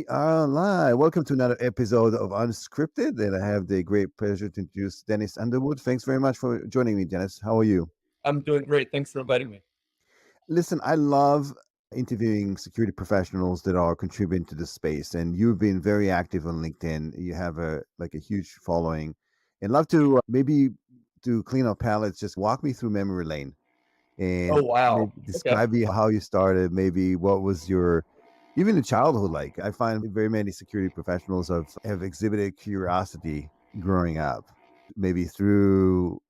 are live. Welcome to another episode of Unscripted, and I have the great pleasure to introduce Dennis Underwood. Thanks very much for joining me, Dennis. How are you? I'm doing great. Thanks for inviting me. Listen, I love interviewing security professionals that are contributing to the space, and you've been very active on LinkedIn. You have a huge following, and love to maybe to clean up palettes. Just walk me through memory lane and Oh, wow. maybe Okay. describe me how you started. Maybe what was your even in childhood like. I find very many security professionals have exhibited curiosity growing up, maybe through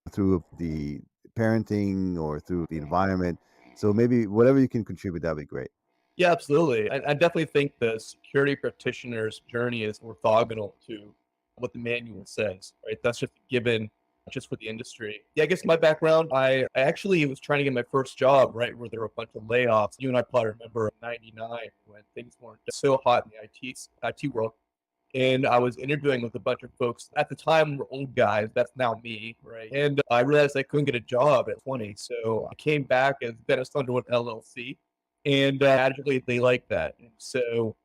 the parenting or through the environment. So maybe whatever you can contribute, that'd be great. Yeah, absolutely. I definitely think the security practitioner's journey is orthogonal to what the manual says, right? That's just a given just for the industry. Yeah, I guess my background, I actually was trying to get my first job, right, where there were a bunch of layoffs. You and I probably remember in 99 when things weren't so hot in the IT world. And I was interviewing with a bunch of folks at the time were old guys. That's now me, right? And I realized I couldn't get a job at 20, so I came back as Dennis Underwood LLC, and magically they liked that. And so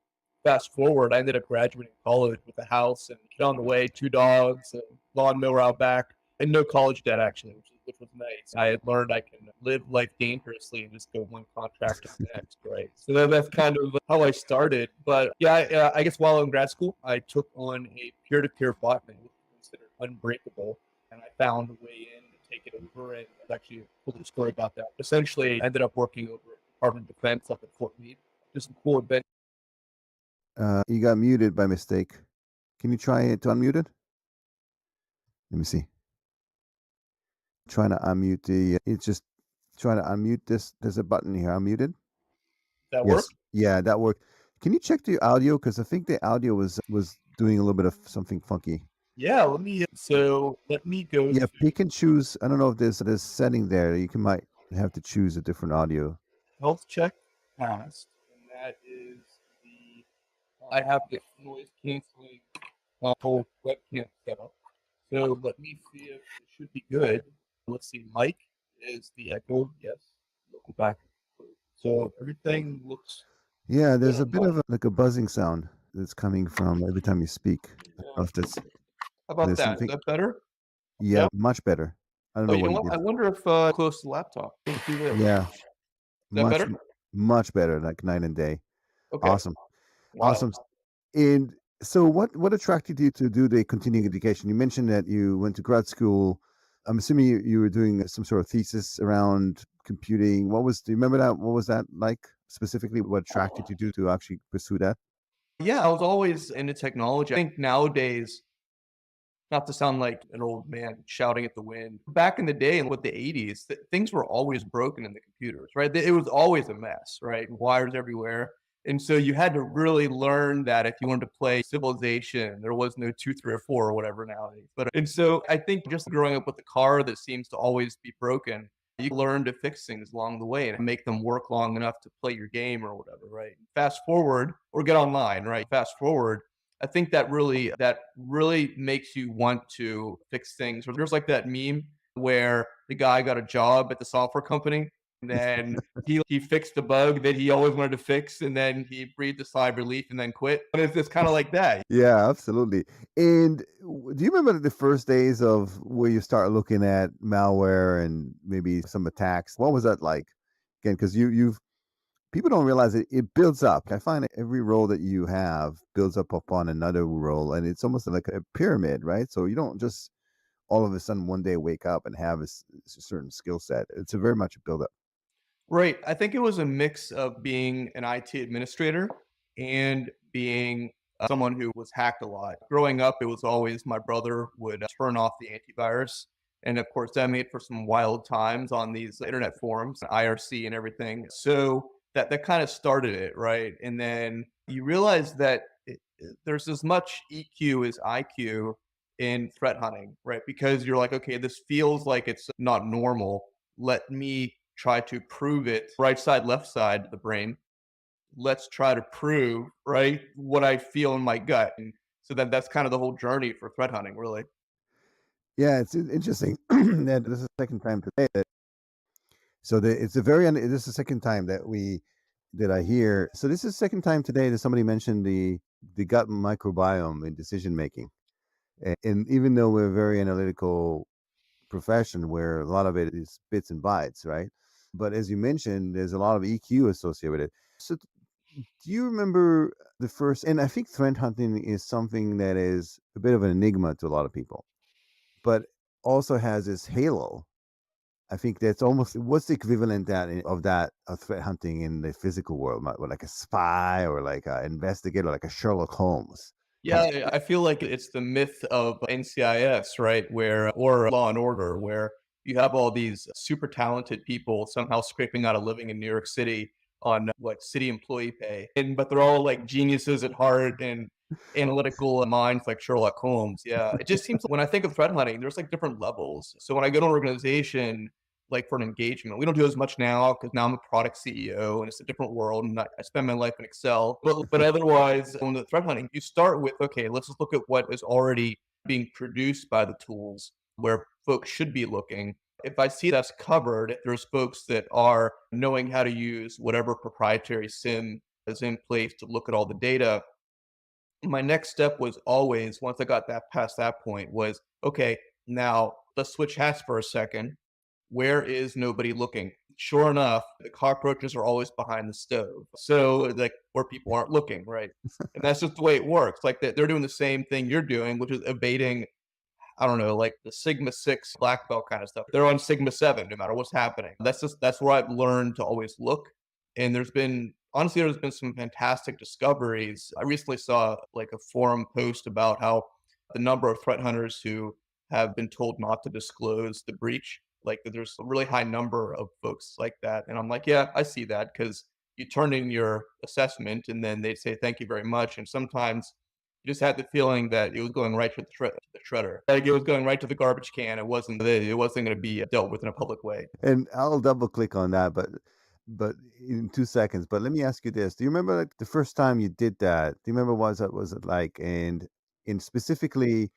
fast forward, I ended up graduating college with a house and kid on the way, two dogs, a lawnmower out back, and no college debt actually, which was nice. I had learned I can live life dangerously and just go one contract to the next, right? So that's kind of how I started. But yeah, I guess while in grad school, I took on a peer-to-peer botnet, which is considered unbreakable, and I found a way in to take it over. And there's actually a cool story about that. Essentially, I ended up working over at the Department of Defense up at Fort Meade. Just some cool adventure. You got muted by mistake. Can you try to unmute it? Let me see. Trying to unmute the. It's just trying to unmute this. There's a button here. Unmuted. That Yes. work? Yeah, that worked. Can you check the audio? Because I think the audio was doing a little bit of something funky. Yeah, let me go Yeah, to pick and choose. I don't know if there's setting there. You can might have to choose a different audio. health check passed, and that is the I have the noise canceling whole webcam setup. So let me see if it should be good. Let's see, mic is the echo. Yes, go back. So everything looks Yeah, good there's a on bit my. of a buzzing sound that's coming from every time you speak. I don't know Yeah. if that's How about there's that? Is something. that better? Yeah, Yeah. much better. I don't Oh, know you what know you what? did. I wonder if close to the laptop. Let's do this. Yeah, Is that much better? much better, like night and day. Okay. Awesome. Wild. Awesome. And so what attracted you to do the continuing education? You mentioned that you went to grad school. I'm assuming you were doing some sort of thesis around computing. Do you remember that? What was that like specifically? What attracted you to actually pursue that? Yeah, I was always into technology. I think nowadays, not to sound like an old man shouting at the wind. Back in the day, in what the 80s, things were always broken in the computers, right? It was always a mess, right? Wires everywhere. And so you had to really learn that if you wanted to play Civilization, there was no two, three, or four or whatever nowadays. But and so I think just growing up with a car that seems to always be broken, you learn to fix things along the way and make them work long enough to play your game or whatever, right? Fast forward or get online, right? Fast forward, I think that really makes you want to fix things. Or there's like that meme where the guy got a job at the software company and then he fixed the bug that he always wanted to fix and then he breathed a sigh of relief and then quit. And it's kind of like that. Yeah, absolutely. And do you remember the first days of where you start looking at malware and maybe some attacks? What was that like? Again, because you've people don't realize it builds up. I find that every role that you have builds up upon another role, and it's almost like a pyramid, right? So you don't just all of a sudden one day wake up and have a certain skill set. It's a very much a build up. Right. I think it was a mix of being an IT administrator and being someone who was hacked a lot. Growing up, it was always my brother would turn off the antivirus. And of course, that made for some wild times on these internet forums, IRC and everything. So that kind of started it, right? And then you realize that there's as much EQ as IQ in threat hunting, right? Because you're like, okay, this feels like it's not normal. Let me try to prove it. Right side, left side of the brain. Let's try to prove, right, what I feel in my gut. And so that's kind of the whole journey for threat hunting, really. Yeah, it's interesting that this is the second time today that it's a very this is the second time that we that I hear. So this is the second time today that somebody mentioned the gut microbiome in decision making. And even though we're a very analytical profession where a lot of it is bits and bytes, right? But as you mentioned, there's a lot of EQ associated with it. So do you remember the first? And I think threat hunting is something that is a bit of an enigma to a lot of people, but also has this halo. I think that's almost what's the equivalent of that of threat hunting in the physical world, like a spy or like an investigator, like a Sherlock Holmes Yeah, kind I feel like it's the myth of NCIS, right? Where or Law and Order, where you have all these super talented people somehow scraping out a living in New York City on like city employee pay. And but they're all like geniuses at heart and analytical minds like Sherlock Holmes. Yeah. It just seems like when I think of threat hunting, there's like different levels. So when I go to an organization like for an engagement. We don't do as much now because now I'm a product CEO and it's a different world and I spend my life in Excel. But otherwise, on the threat hunting, you start with, okay, let's just look at what is already being produced by the tools where folks should be looking. If I see that's covered, if there's folks that are knowing how to use whatever proprietary SIM is in place to look at all the data, my next step was always, once I got that past that point, was okay, now let's switch hats for a second. Where is nobody looking? Sure enough, the cockroaches are always behind the stove. So, like, where people aren't looking, right? And that's just the way it works. Like, they're doing the same thing you're doing, which is evading, I don't know, like the Sigma 6 black belt kind of stuff. They're on Sigma 7 no matter what's happening. That's where I've learned to always look. And there's been some fantastic discoveries. I recently saw like a forum post about how the number of threat hunters who have been told not to disclose the breach, like that there's a really high number of folks like that. And I'm like, yeah, I see that because you turn in your assessment and then they say thank you very much. And sometimes you just had the feeling that it was going right to the shredder. Like it was going right to the garbage can. It wasn't going to be dealt with in a public way. and I'll double click on that, but in 2 seconds. But let me ask you this: do you remember like the first time you did that? Do you remember what was it like? And in specifically,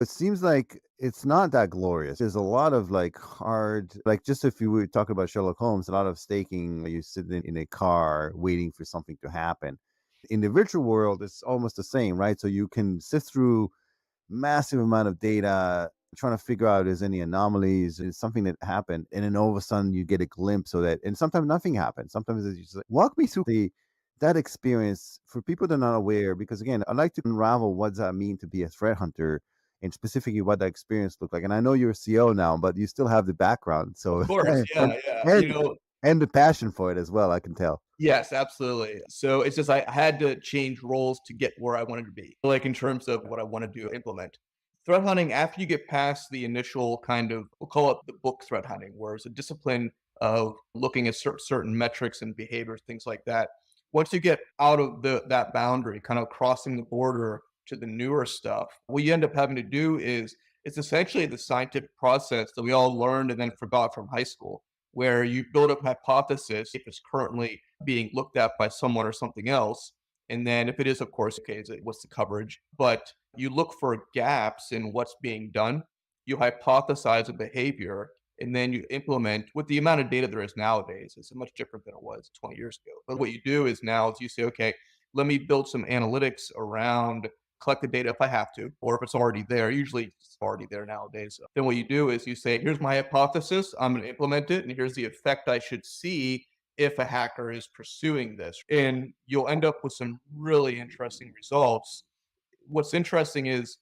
it seems like it's not that glorious. There's a lot of like hard, like just if you were talking about Sherlock Holmes, a lot of staking. You sit in a car waiting for something to happen. In the virtual world, it's almost the same, right? So you can sift through massive amount of data, trying to figure out is any anomalies, is something that happened, and then all of a sudden you get a glimpse of that, and sometimes nothing happens. Sometimes it's just like, walk me through the that experience for people that are not aware, because again, I'd like to unravel what does that mean to be a threat hunter and specifically what that experience looked like. And I know you're a CO now, but you still have the background, Of so course, and yeah, yeah. and and the passion for it as well. I can tell. Yes, absolutely. So it's just I had to change roles to get where I wanted to be, like in terms of what I wanted to implement. Threat hunting, after you get past the initial kind of, we'll call it the book threat hunting, where it's a discipline of looking at certain metrics and behaviors, things like that. Once you get out of that boundary, kind of crossing the border to the newer stuff, what you end up having to do is it's essentially the scientific process that we all learned and then forgot from high school, where you build up hypothesis if it's currently being looked at by someone or something else. And then if it is, of course, okay, what's the coverage? But you look for gaps in what's being done. You hypothesize a behavior, and then you implement with the amount of data there is nowadays. It's much different than it was 20 years ago. But what you do is now is you say, okay, let me build some analytics around collect the data if I have to, or if it's already there. Usually it's already there nowadays. Then what you do is you say, here's my hypothesis, I'm going to implement it, and here's the effect I should see if a hacker is pursuing this. And you'll end up with some really interesting results. What's interesting is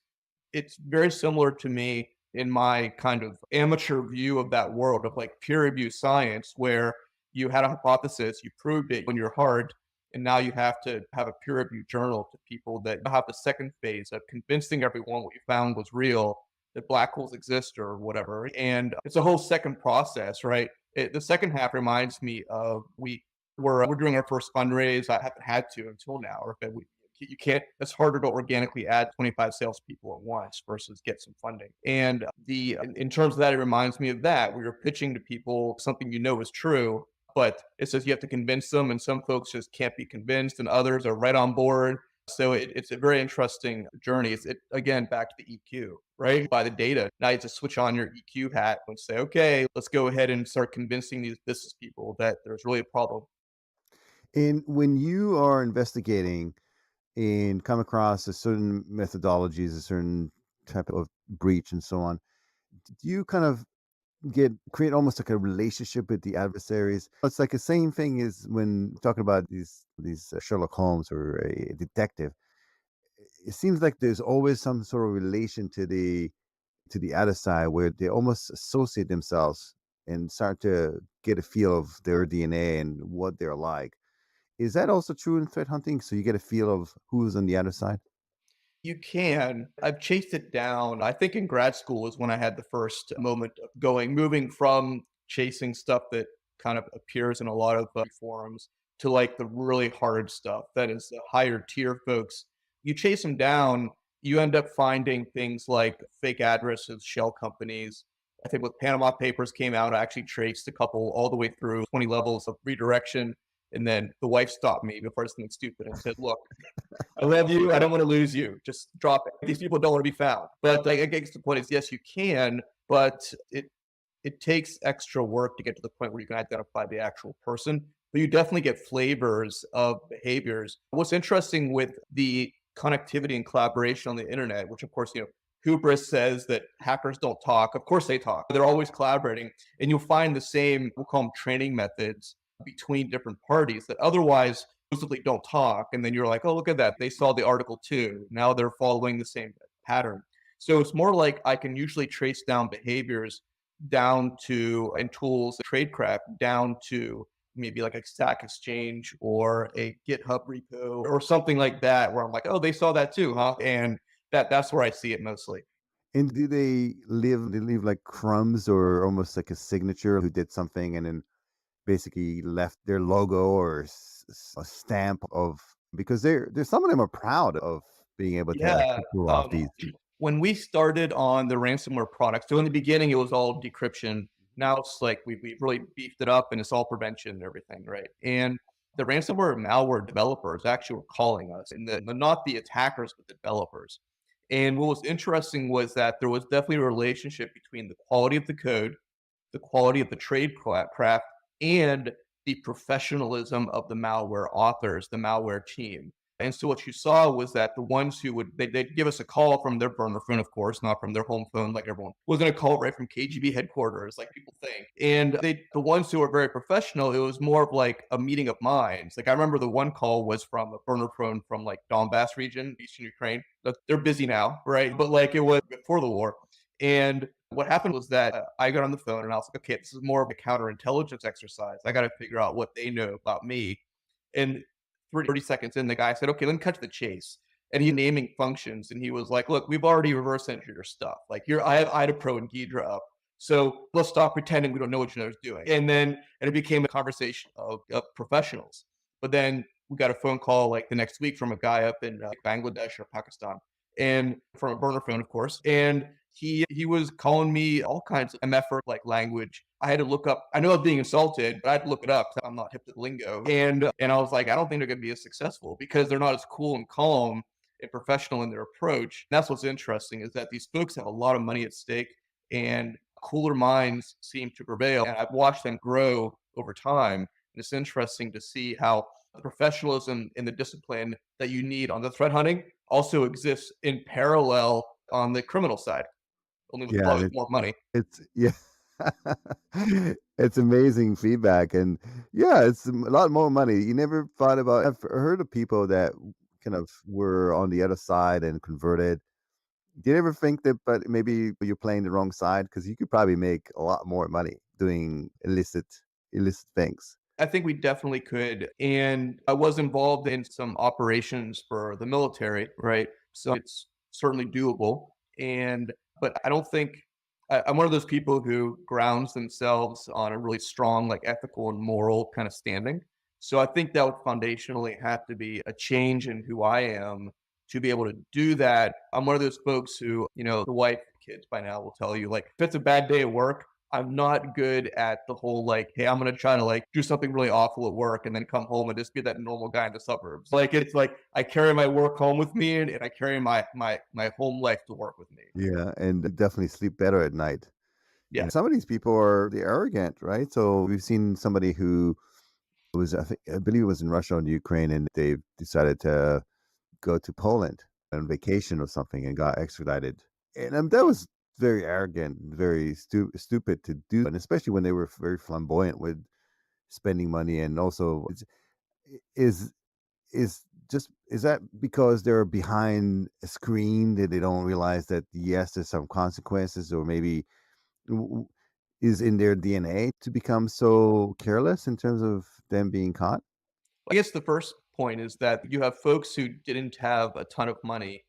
it's very similar to me in my kind of amateur view of that world of like peer review science, where you had a hypothesis, you proved it when you're hard, and now you have to have a peer review journal to people that have the second phase of convincing everyone what you found was real, that black holes exist or whatever. And it's a whole second process, right? The second half reminds me of we're doing our first fundraise. I haven't had to until now, or if we you can't, it's harder to organically add 25 salespeople at once versus get some funding. And in terms of that, it reminds me of that where you're pitching to people something you know is true, but it says you have to convince them, and some folks just can't be convinced, and others are right on board. So it's a very interesting journey. Again, back to the EQ, right? By the data. Now you have to switch on your EQ hat and say, okay, let's go ahead and start convincing these business people that there's really a problem. And when you are investigating and come across a certain methodologies, a certain type of breach and so on, do you kind of get create almost like a relationship with the adversaries? It's like the same thing as when talking about these Sherlock Holmes or a detective. It seems like there's always some sort of relation to the other side where they almost associate themselves and start to get a feel of their DNA and what they're like. Is that also true in threat hunting? So you get a feel of who's on the other side? You can. I've chased it down. I think in grad school is when I had the first moment of moving from chasing stuff that kind of appears in a lot of forums to like the really hard stuff that is the higher tier folks. You chase them down, you end up finding things like fake addresses, shell companies. I think with Panama Papers came out, I actually traced a couple all the way through 20 levels of redirection. And then the wife stopped me before I did something stupid and said, "Look, I love you. I don't want to lose you. Just drop it. These people don't want to be found." But like, I guess the point is, yes, you can, but it takes extra work to get to the point where you can identify the actual person. But you definitely get flavors of behaviors. What's interesting with the connectivity and collaboration on the internet, which of course, hubris says that hackers don't talk. Of course they talk. They're always collaborating, and you'll find the same, we'll call them training methods between different parties that otherwise supposedly don't talk. And then you're like, oh, look at that. They saw the article too. Now they're following the same pattern. So it's more like I can usually trace down behaviors down to, and tools, tradecraft down to maybe like a Stack Exchange or a GitHub repo or something like that, where I'm like, oh, they saw that too, huh? And that's where I see it mostly. And do they leave like crumbs or almost like a signature who did something and then basically left their logo or a stamp of because there's some of them are proud of being able to Yeah. actually pull off these. When we started on the ransomware product, so in the beginning it was all decryption. Now it's like we really beefed it up and it's all prevention and everything, right? And the ransomware malware developers actually were calling us, and not the attackers, but the developers. And what was interesting was that there was definitely a relationship between the quality of the code, the quality of the craft, and the professionalism of the malware authors, the malware team. And so what you saw was that the ones who they'd give us a call from their burner phone, of course, not from their home phone, like everyone was going to call right from KGB headquarters, like people think. And the ones who were very professional, it was more of like a meeting of minds. Like I remember the one call was from a burner phone from like Donbass region, Eastern Ukraine. They're busy now, right? But like it was before the war. And what happened was that I got on the phone and I was like, okay, this is more of a counterintelligence exercise. I got to figure out what they know about me. And 30 seconds in, the guy said, okay, let me cut to the chase. And he naming functions. And he was like, look, we've already reverse engineered your stuff. Like I have IDAPRO and Ghidra up. So let's stop pretending we don't know what each other's doing. And it became a conversation of professionals. But then we got a phone call like the next week from a guy up in Bangladesh or Pakistan, and from a burner phone, of course. And he was calling me all kinds of MF like language. I had to look up. I know I was being insulted, but I had to look it up because I'm not hip to the lingo. And I was like, I don't think they're going to be as successful because they're not as cool and calm and professional in their approach. And that's what's interesting is that these folks have a lot of money at stake, and cooler minds seem to prevail. And I've watched them grow over time. And it's interesting to see how the professionalism and the discipline that you need on the threat hunting also exists in parallel on the criminal side, only with a Yeah, lot more money. it's yeah. It's amazing feedback, and yeah, it's a lot more money. You never thought about I've heard of people that kind of were on the other side and converted. Did you ever think that but maybe you're playing the wrong side? Because you could probably make a lot more money doing illicit things. I think we definitely could. And I was involved in some operations for the military, right? So it's certainly doable. But I don't think I'm one of those people who grounds themselves on a really strong, like ethical and moral kind of standing. So I think that would foundationally have to be a change in who I am to be able to do that. I'm one of those folks who, the wife, kids by now will tell you, like, if it's a bad day at work, I'm not good at the whole like, hey, I'm gonna try to like do something really awful at work and then come home and just be that normal guy in the suburbs. Like it's like I carry my work home with me, and I carry my home life to work with me. Yeah, and definitely sleep better at night. Yeah. And some of these people are they're arrogant, right? So we've seen somebody who It was, I believe it was in Russia and Ukraine, and they decided to go to Poland on vacation or something and got extradited. And that was very arrogant, very stupid to do, and especially when they were very flamboyant with spending money. And also, is is is that because they're behind a screen that they don't realize that yes, there's some consequences, or maybe w- w- is in their DNA to become so careless in terms of them being caught? I guess the first point is that you have folks who didn't have a ton of money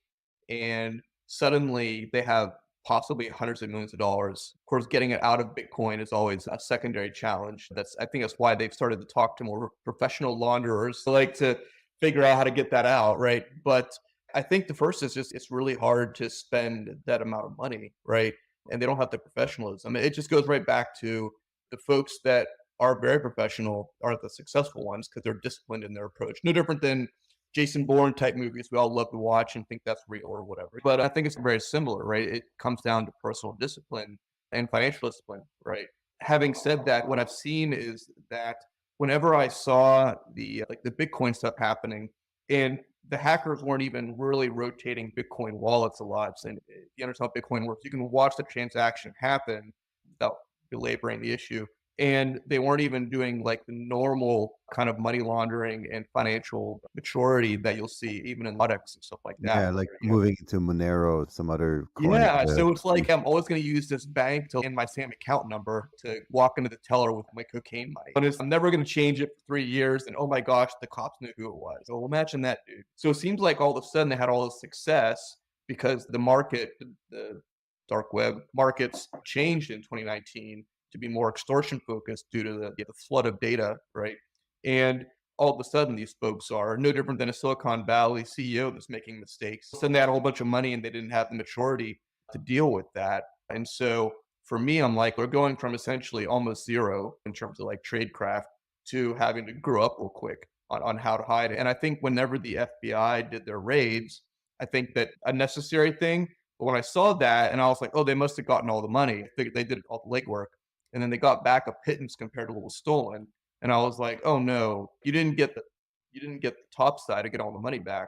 and suddenly they have possibly hundreds of millions of dollars. Of course, getting it out of Bitcoin is always a secondary challenge. I think that's why they've started to talk to more professional launderers like to figure out how to get that out, right? But I think the first is just it's really hard to spend that amount of money, right? And they don't have the professionalism. It just goes right back to the folks that are very professional are the successful ones because they're disciplined in their approach. No different than Jason Bourne type movies we all love to watch and think that's real or whatever. But I think it's very similar, right? It comes down to personal discipline and financial discipline, right? Having said that, what I've seen is that whenever I saw the Bitcoin stuff happening and the hackers weren't even really rotating Bitcoin wallets a lot. And if you understand how Bitcoin works, you can watch the transaction happen without belaboring the issue and they weren't even doing like the normal kind of money laundering and financial maturity that you'll see even in products and stuff like that. Yeah, like Where, moving into Monero, some other coin. yeah, so it's like I'm always going to use this bank to in my same account number to walk into the teller with my cocaine money. But I'm never going to change it for 3 years. And oh my gosh, the cops knew who it was. So imagine that, dude. So it seems like all of a sudden they had all this success because the market, the dark web markets changed in 2019 to be more extortion focused due to the flood of data, right? And all of a sudden these folks are no different than a Silicon Valley CEO that's making mistakes. All of a sudden they had a whole bunch of money and they didn't have the maturity to deal with that. And so for me, I'm like, we're going from essentially almost zero in terms of like trade craft to having to grow up real quick on how to hide it. And I think whenever the FBI did their raids, I think that a necessary thing. But when I saw that and I was like, oh, they must have gotten all the money. I figured they did all the legwork. And then they got back a pittance compared to what was stolen. And I was like, "Oh, no, you didn't get the top side to get all the money back."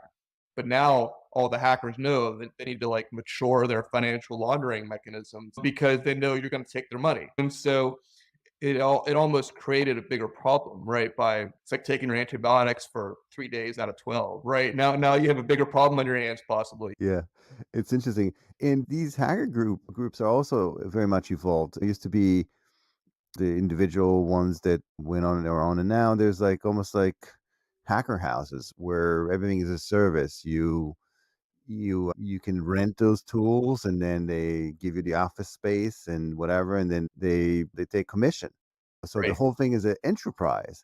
But now all the hackers know that they need to, like, mature their financial laundering mechanisms because they know you're gonna take their money. And so it almost created a bigger problem, right? By it's like taking your antibiotics for 3 days out of 12, right? Now you have a bigger problem on your hands possibly. Yeah, it's interesting. And these hacker groups are also very much evolved. It used to be the individual ones that went on their own, and now there's like almost like hacker houses where everything is a service. You can rent those tools, and then they give you the office space and whatever, and then they take commission. So the Right. whole thing is an enterprise.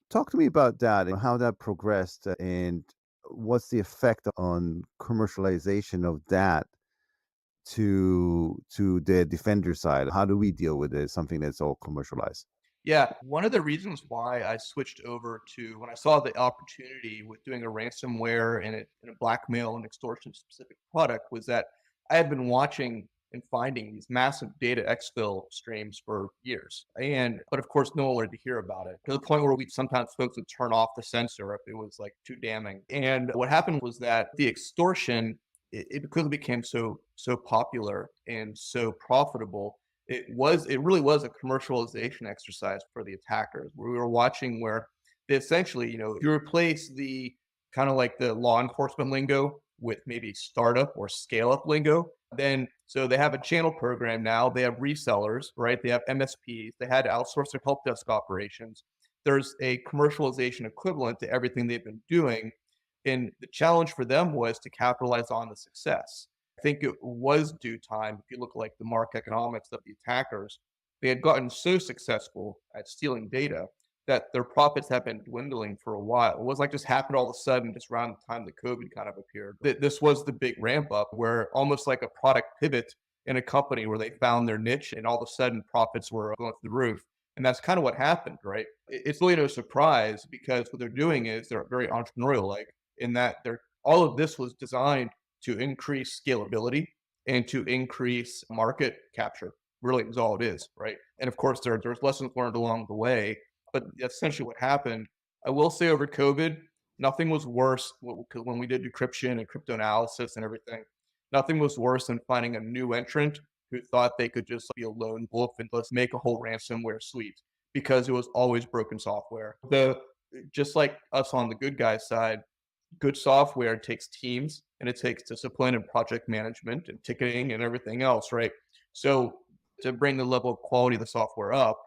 Talk to me about that and how that progressed, and what's the effect on commercialization of that to the defender side. How do we deal with it? Something that's all commercialized. Yeah, one of the reasons why I switched over to when I saw the opportunity with doing a ransomware and a blackmail and extortion specific product was that I had been watching and finding these massive data exfil streams for years. But of course, no one wanted to hear about it to the point where we sometimes folks would turn off the sensor if it was like too damning. And what happened was that the extortion, it quickly became so popular and so profitable it really was a commercialization exercise for the attackers. We were watching where they essentially, if you replace the kind of like the law enforcement lingo with maybe startup or scale up lingo, then so they have a channel program now. They have resellers, right? They have MSPs. They had to outsource their help desk operations. There's a commercialization equivalent to everything they've been doing. And the challenge for them was to capitalize on the success. I think it was due time. If you look like the market economics of the attackers, they had gotten so successful at stealing data that their profits have been dwindling for a while. It was like just happened all of a sudden, just around the time that COVID kind of appeared. This was the big ramp up where almost like a product pivot in a company where they found their niche and all of a sudden profits were going through the roof. And that's kind of what happened, right? It's really no surprise because what they're doing is they're very entrepreneurial like in that they're all of this was designed to increase scalability and to increase market capture. Really is all it is, right? And of course, there's lessons learned along the way, but essentially what happened I will say over COVID, nothing was worse because when we did decryption and crypto analysis and everything, nothing was worse than finding a new entrant who thought they could just be a lone wolf and let's make a whole ransomware suite because it was always broken software. The just like us on the good guy side, good software takes teams and it takes discipline and project management and ticketing and everything else, right? So to bring the level of quality of the software up,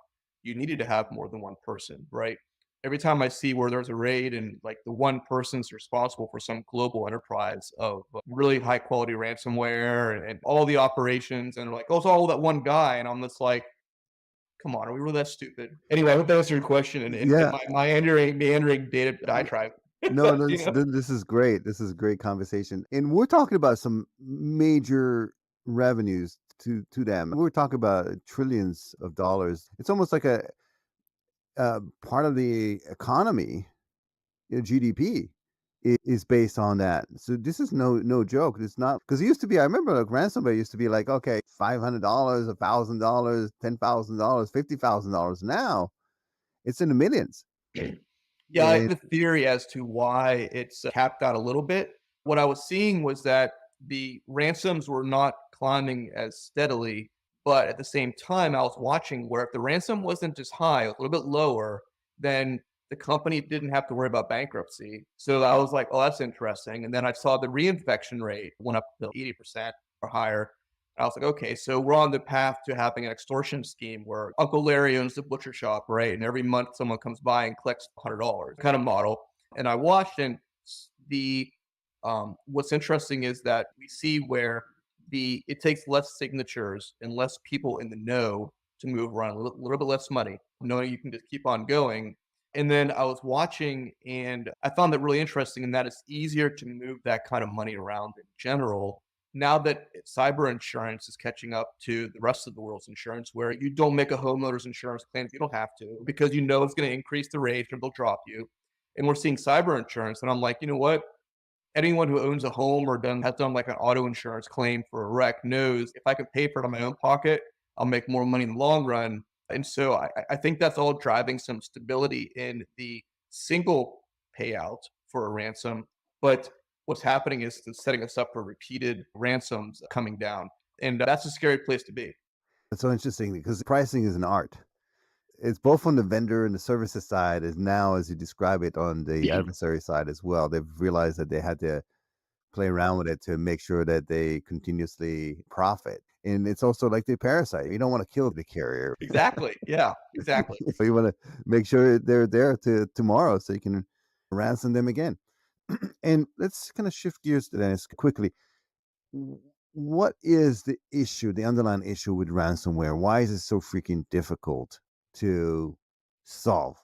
you needed to have more than one person, right? Every time I see where there's a raid and like the one person's responsible for some global enterprise of really high quality ransomware and all the operations, and like, oh, it's all that one guy. And I'm just like, come on, are we really that stupid? Anyway, I hope that answered your question and Yeah. my meandering data diatribe. No, no, you know? this is great. This is a great conversation. And we're talking about some major revenues to them. We're talking about trillions of dollars. It's almost like a part of the economy, GDP is based on that. So this is no joke. It's not because it used to be. I remember like ransomware used to be like okay, $500, $1,000, $10,000, $50,000. Now it's in the millions. Yeah, I have a theory as to why it's capped out a little bit. What I was seeing was that the ransoms were not climbing as steadily, but at the same time, I was watching where if the ransom wasn't as high, a little bit lower, then the company didn't have to worry about bankruptcy. So I was like, oh, that's interesting. And then I saw the reinfection rate went up to 80% or higher. I was like, okay, so we're on the path to having an extortion scheme where Uncle Larry owns the butcher shop, right? And every month someone comes by and collects $100 kind of model. And I watched, and the what's interesting is that we see where the it takes less signatures and less people in the know to move around, little bit less money, knowing you can just keep on going. And then I was watching and I found that really interesting in that it's easier to move that kind of money around in general now that cyber insurance is catching up to the rest of the world's insurance, where you don't make a homeowner's insurance claim if you don't have to, because you know it's going to increase the rate or they'll drop you. And we're seeing cyber insurance. And I'm like, you know what? Anyone who owns a home or has done like an auto insurance claim for a wreck knows if I can pay for it on my own pocket, I'll make more money in the long run. And so I think that's all driving some stability in the single payout for a ransom. But what's happening is it's setting us up for repeated ransoms coming down. And that's a scary place to be. It's so interesting because pricing is an art. It's both on the vendor and the services side, as now as you describe it on the adversary side as well. They've realized that they had to play around with it to make sure that they continuously profit. And it's also like the parasite. You don't want to kill the carrier. Exactly. Yeah, exactly. So you want to make sure they're there to tomorrow so you can ransom them again. And let's kind of shift gears to this quickly. What is the issue, the underlying issue with ransomware? Why is it so freaking difficult to solve?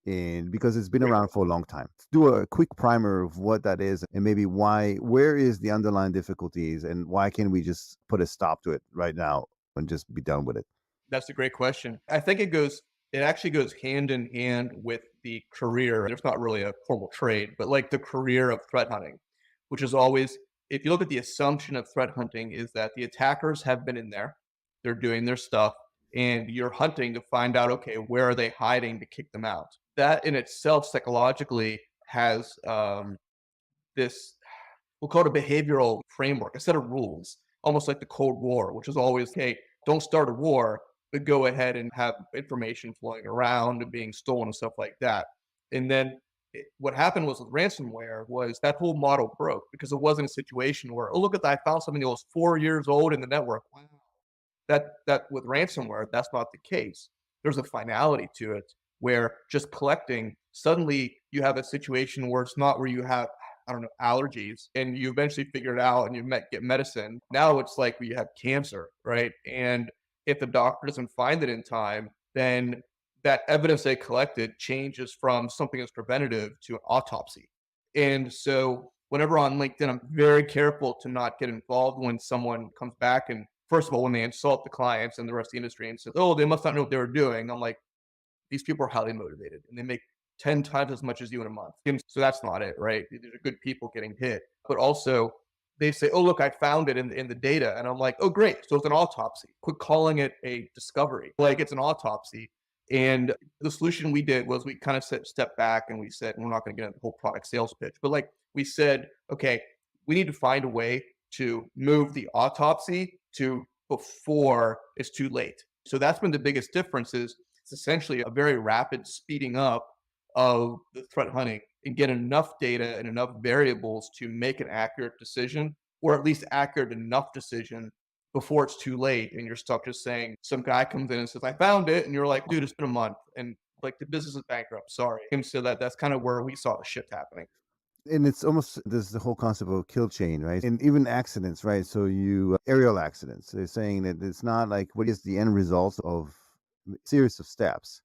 And because it's been Great. around for a long time. Let's do a quick primer of what that is and maybe where is the underlying difficulties and why can't we just put a stop to it right now and just be done with it? That's a great question. I think it actually goes hand in hand with the career. There's not really a formal trade, but like the career of threat hunting, which is always, if you look at the assumption of threat hunting, is that the attackers have been in there, they're doing their stuff, and you're hunting to find out, okay, where are they hiding to kick them out? That in itself psychologically has this, we'll call it a behavioral framework, a set of rules, almost like the Cold War, which is always, hey, don't start a war, but go ahead and have information flowing around and being stolen and stuff like that. And then what happened was with ransomware was that whole model broke because it wasn't a situation where, oh, look at that, I found something that was 4 years old in the network. Wow. That with ransomware, that's not the case. There's a finality to it where just collecting, suddenly you have a situation where it's not where you have, I don't know, allergies and you eventually figure it out and get medicine. Now it's like we have cancer, right? And if the doctor doesn't find it in time, then that evidence they collected changes from something that's preventative to an autopsy. And so whenever on LinkedIn, I'm very careful to not get involved when someone comes back and first of all, when they insult the clients and the rest of the industry and say, oh, they must not know what they were doing. I'm like, these people are highly motivated and they make 10 times as much as you in a month. And so that's not it, right? These are good people getting hit. But also, they say, oh, look, I found it in the data. And I'm like, oh, great. So it's an autopsy. Quit calling it a discovery. Like it's an autopsy. And the solution we did was we kind of stepped back and we said, we're not going to get into the whole product sales pitch, but like we said, okay, we need to find a way to move the autopsy to before it's too late. So that's been the biggest difference is it's essentially a very rapid speeding up of the threat hunting and get enough data and enough variables to make an accurate decision, or at least accurate enough decision before it's too late and you're stuck just saying some guy comes in and says, I found it, and you're like, dude, it's been a month and like the business is bankrupt. Sorry. And so that's kind of where we saw the shift happening. And it's almost there's the whole concept of kill chain, right? And even accidents, right? So you aerial accidents. They're saying that it's not like what is the end result of series of steps.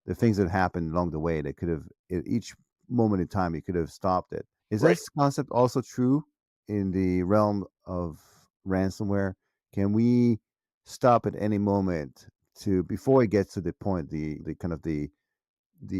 The things that happened along the way that could have at each moment in time you could have stopped it. Is Right. this concept also true in the realm of ransomware? Can we stop at any moment to before it gets to the point the kind of the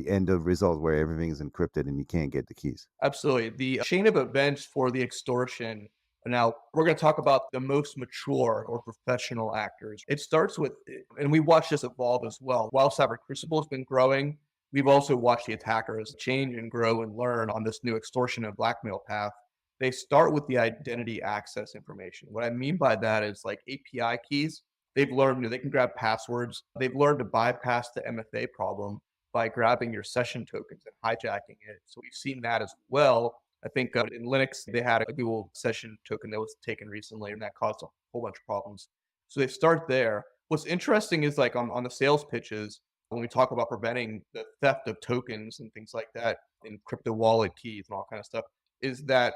end of result where everything is encrypted and you can't get the keys? Absolutely. The chain of events for the extortion. Now, we're going to talk about the most mature or professional actors. It starts with, and we watched this evolve as well. While Cyber Crucible has been growing, we've also watched the attackers change and grow and learn on this new extortion and blackmail path. They start with the identity access information. What I mean by that is like API keys. They've learned they can grab passwords. They've learned to bypass the MFA problem by grabbing your session tokens and hijacking it. So we've seen that as well. I think in Linux, they had a Google session token that was taken recently, and that caused a whole bunch of problems. So they start there. What's interesting is like on the sales pitches, when we talk about preventing the theft of tokens and things like that, and crypto wallet keys and all kind of stuff, is that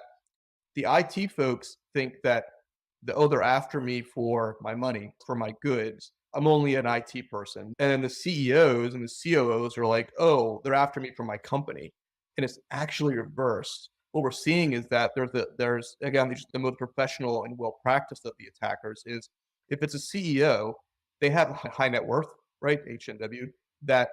the IT folks think that they're after me for my money, for my goods. I'm only an IT person. And then the CEOs and the COOs are like, oh, they're after me for my company. And it's actually reversed. What we're seeing is that there's again the most professional and well practiced of the attackers is if it's a CEO, they have a high net worth, right? HNW, that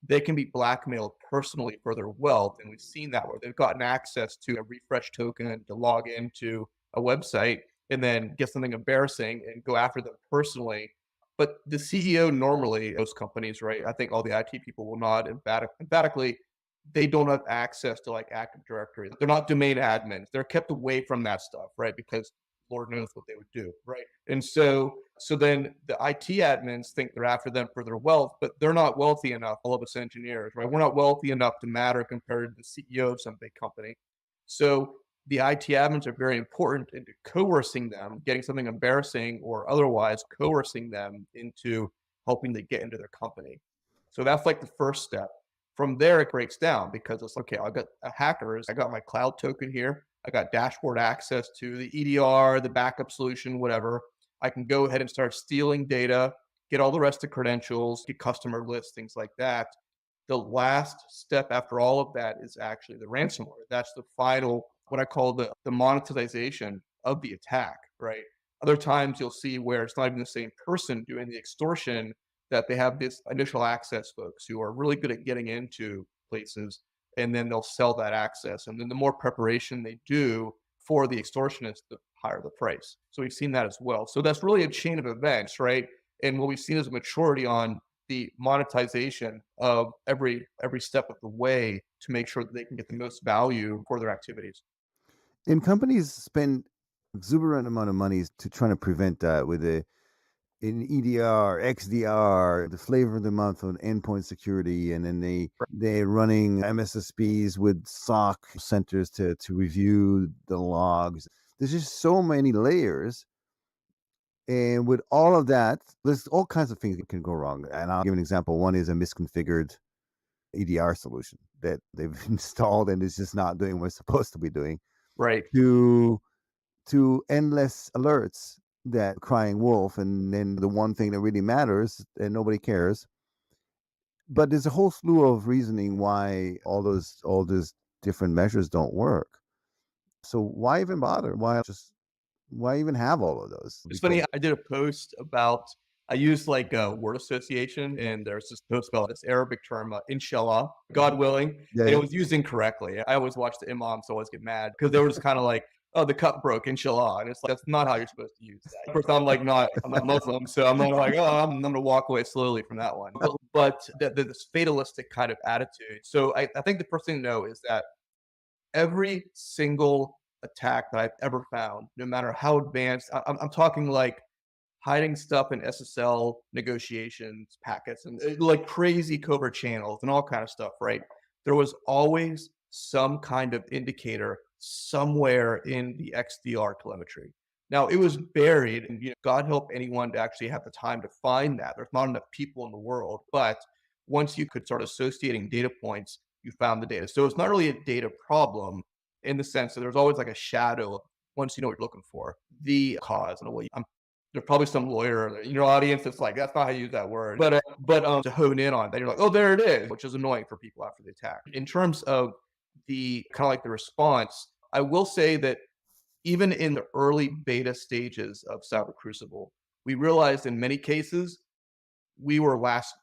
they can be blackmailed personally for their wealth. And we've seen that where they've gotten access to a refresh token to log into a website and then get something embarrassing and go after them personally. But the CEO normally, those companies, right? I think all the IT people will nod emphatically. They don't have access to like Active Directory. They're not domain admins. They're kept away from that stuff, right? Because Lord knows what they would do, right? And so then the IT admins think they're after them for their wealth, but they're not wealthy enough. All of us engineers, right? We're not wealthy enough to matter compared to the CEO of some big company. So the IT admins are very important into coercing them, getting something embarrassing or otherwise coercing them into helping to get into their company. So that's like the first step. From there, it breaks down because it's okay. I got hackers. I got my cloud token here. I got dashboard access to the EDR, the backup solution, whatever. I can go ahead and start stealing data, get all the rest of credentials, get customer lists, things like that. The last step after all of that is actually the ransomware. That's the final, what I call the monetization of the attack, right? Other times you'll see where it's not even the same person doing the extortion, that they have this initial access folks who are really good at getting into places, and then they'll sell that access. And then the more preparation they do for the extortionist, the higher the price. So we've seen that as well. So that's really a chain of events, right? And what we've seen is a maturity on the monetization of every step of the way to make sure that they can get the most value for their activities. And companies spend exuberant amount of money to trying to prevent that with an EDR, XDR, the flavor of the month on endpoint security, and then they're running MSSPs with SOC centers to review the logs. There's just so many layers, and with all of that, there's all kinds of things that can go wrong. And I'll give an example. One is a misconfigured EDR solution that they've installed and it's just not doing what it's supposed to be doing. Right. To endless alerts that crying wolf, and then the one thing that really matters and nobody cares. But there's a whole slew of reasoning why all those different measures don't work. So why even bother? Why even have all of those? It's Because funny, I did a post about I used like a word association, and there's this post about this Arabic term, inshallah, God willing, yeah, and it yeah. was used incorrectly. I always watch the imams always get mad because they were just kind of like, oh, the cup broke, inshallah. And it's like, that's not how you're supposed to use that. First, I'm not Muslim, so I'm not like, oh, I'm going to walk away slowly from that one. But this fatalistic kind of attitude. So I think the first thing to know is that every single attack that I've ever found, no matter how advanced, I'm talking like hiding stuff in SSL negotiations packets and like crazy covert channels and all kind of stuff, right? There was always some kind of indicator somewhere in the XDR telemetry. Now it was buried, and God help anyone to actually have the time to find that. There's not enough people in the world, but once you could start associating data points, you found the data. So it's not really a data problem in the sense that there's always like a shadow once you know what you're looking for. The cause, in a way, there's probably some lawyer in your audience that's like, that's not how you use that word. But to hone in on that, you're like, oh, there it is, which is annoying for people after the attack. In terms of the kind of like the response, I will say that even in the early beta stages of Cyber Crucible, we realized in many cases we were last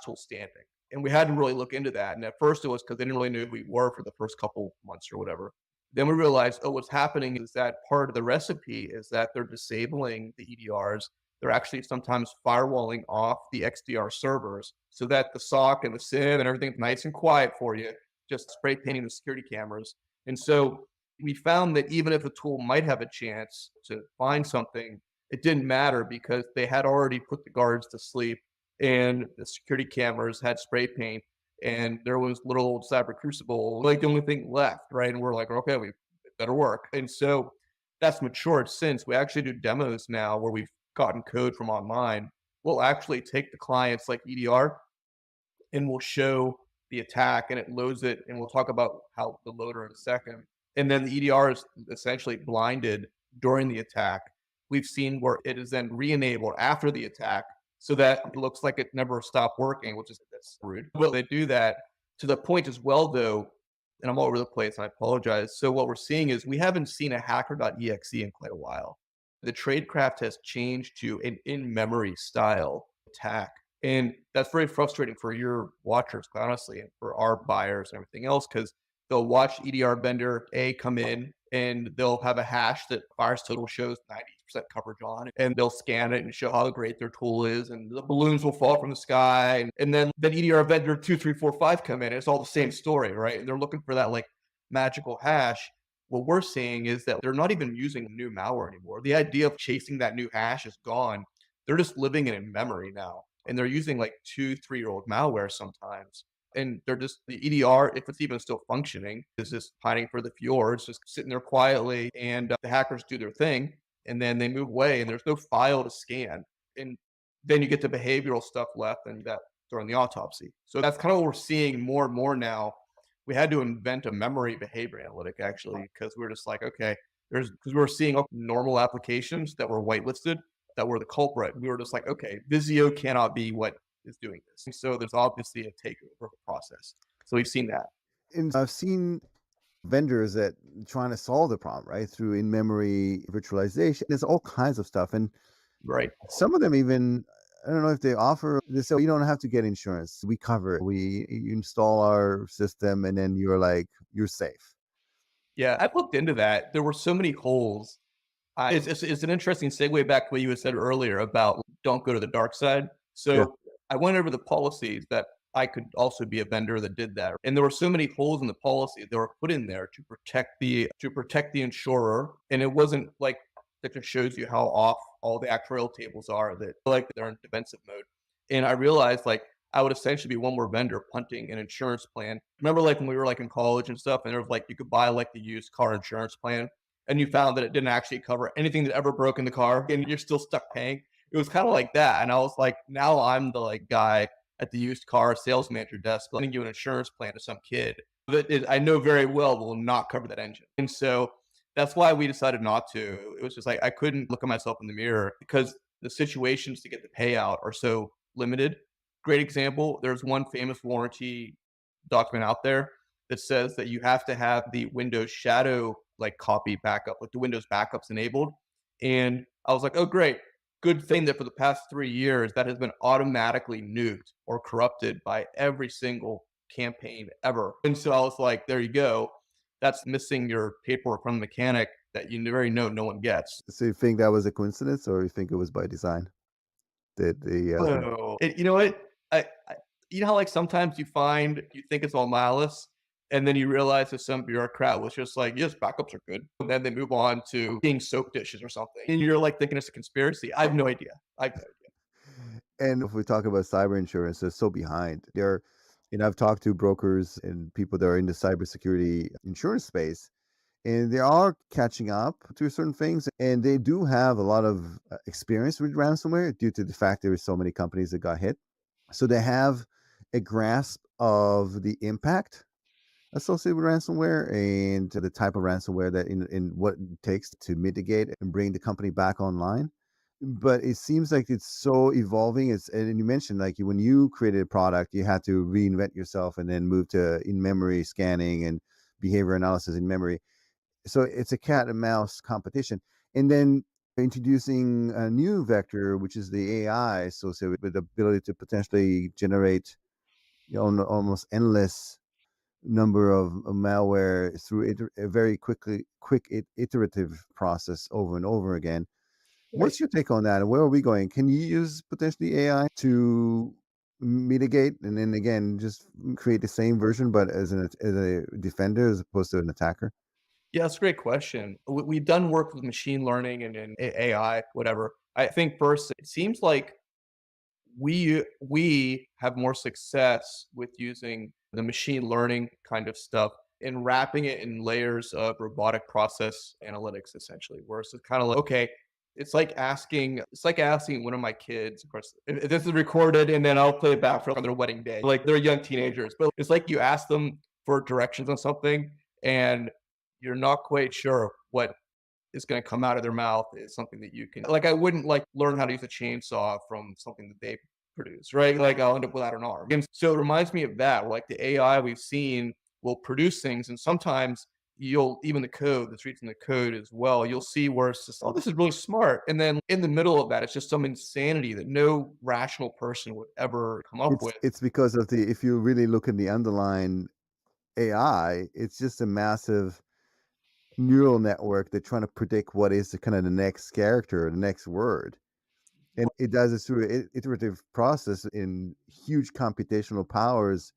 tool standing. And we had to really look into that. And at first it was because they didn't really know who we were for the first couple months or whatever. Then we realized, oh, what's happening is that part of the recipe is that they're disabling the EDRs. They're actually sometimes firewalling off the XDR servers so that the SOC and the SIM and everything's nice and quiet for you, just spray painting the security cameras. And so we found that even if a tool might have a chance to find something, it didn't matter because they had already put the guards to sleep and the security cameras had spray paint and there was little old Cyber Crucible, like the only thing left, right? And we're like, okay, we better work. And so that's matured since. We actually do demos now where we've gotten code from online. We'll actually take the clients like EDR and we'll show the attack and it loads it. And we'll talk about how the loader in a second. And then the EDR is essentially blinded during the attack. We've seen where it is then re-enabled after the attack so that it looks like it never stopped working, which is that's rude. But they do that to the point as well, though, and I'm all over the place, and I apologize. So what we're seeing is we haven't seen a hacker.exe in quite a while. The tradecraft has changed to an in-memory style attack. And that's very frustrating for your watchers, quite honestly, and for our buyers and everything else, because they'll watch EDR vendor A come in and they'll have a hash that VirusTotal shows 90% coverage on, and they'll scan it and show how great their tool is, and the balloons will fall from the sky. And then EDR vendor 2, 3, 4, 5 come in, and it's all the same story, right? And they're looking for that like magical hash. What we're seeing is that they're not even using new malware anymore. The idea of chasing that new hash is gone. They're just living it in memory now. And they're using like 2, 3-year-old malware sometimes. And they're just the EDR, if it's even still functioning, is just hiding for the fjords, just sitting there quietly. And the hackers do their thing, and then they move away, and there's no file to scan. And then you get the behavioral stuff left, and that during the autopsy. So that's kind of what we're seeing more and more now. We had to invent a memory behavior analytic actually, because we're just like, okay, because we were seeing normal applications that were whitelisted that were the culprit. We were just like, okay, Visio cannot be what is doing this. And so there's obviously a takeover process. So we've seen that. And I've seen vendors that trying to solve the problem, right? Through in-memory virtualization. There's all kinds of stuff. And Right. some of them even, I don't know if they offer, they say, you don't have to get insurance. We cover it. You install our system and then you're safe. Yeah, I've looked into that. There were so many holes. It's an interesting segue back to what you had said earlier about don't go to the dark side. So Yeah. I went over the policies that I could also be a vendor that did that. And there were so many holes in the policy that were put in there to protect the insurer. And it wasn't like that just shows you how off all the actuarial tables are, that like they're in defensive mode. And I realized like I would essentially be one more vendor punting an insurance plan. Remember like when we were like in college and stuff, and there was like you could buy like the used car insurance plan and you found that it didn't actually cover anything that ever broke in the car and you're still stuck paying. It was kind of like that. And I was like, now I'm the like guy at the used car sales manager desk letting you an insurance plan to some kid that I know very well will not cover that engine. And so that's why we decided not to. It was just like I couldn't look at myself in the mirror because the situations to get the payout are so limited. Great example. There's one famous warranty document out there that says that you have to have the Windows Shadow like copy backup, like the Windows backups enabled. And I was like, oh, great. Good thing that for the past 3 years, that has been automatically nuked or corrupted by every single campaign ever. And so I was like, there you go. That's missing your paperwork from the mechanic. that you already know no one gets. So you think that was a coincidence, or you think it was by design that the Oh, you know what? I you know how, like, sometimes you think it's all malice, and then you realize that some bureaucrat was just like, "Yes, backups are good." And then they move on to being soap dishes or something, and you're, like, thinking it's a conspiracy. I have no idea. I have no idea. and if we talk about cyber insurance, they're so behind. They're, I've talked to brokers and people that are in the cybersecurity insurance space, and they are catching up to certain things, and they do have a lot of experience with ransomware due to the fact there are so many companies that got hit. So they have a grasp of the impact associated with ransomware and the type of ransomware that in what it takes to mitigate and bring the company back online. But it seems like it's so evolving. And you mentioned like when you created a product, you had to reinvent yourself and then move to in memory scanning and behavior analysis in memory. So it's a cat and mouse competition. And then introducing a new vector, which is the AI associated with the ability to potentially generate almost endless number of malware through a very quick iterative process over and over again. Right. What's your take on that, and where are we going? Can you use potentially AI to mitigate and then again just create the same version but as a defender as opposed to an attacker? Yeah, that's a great question. We've done work with machine learning and AI, whatever. I think first, it seems like we have more success with using the machine learning kind of stuff and wrapping it in layers of robotic process analytics, essentially, where it's kind of like, okay, it's like asking one of my kids, of course, if this is recorded and then I'll play it back for on their wedding day. Like they're young teenagers, but it's like you ask them for directions on something and you're not quite sure what is gonna come out of their mouth is something that you can like, I wouldn't, like, learn how to use a chainsaw from something that they produce, right? Like, I'll end up without an arm. And so it reminds me of that, where, like, the AI we've seen will produce things, and sometimes you'll even the code that's reading the code as well, you'll see where it's just, "Oh, this is really smart," and then in the middle of that, it's just some insanity that no rational person would ever come up with. It's because of the if you really look at the underlying AI, it's just a massive neural network that's trying to predict what is the kind of the next character, the next word. And it does this through an iterative process in huge computational powers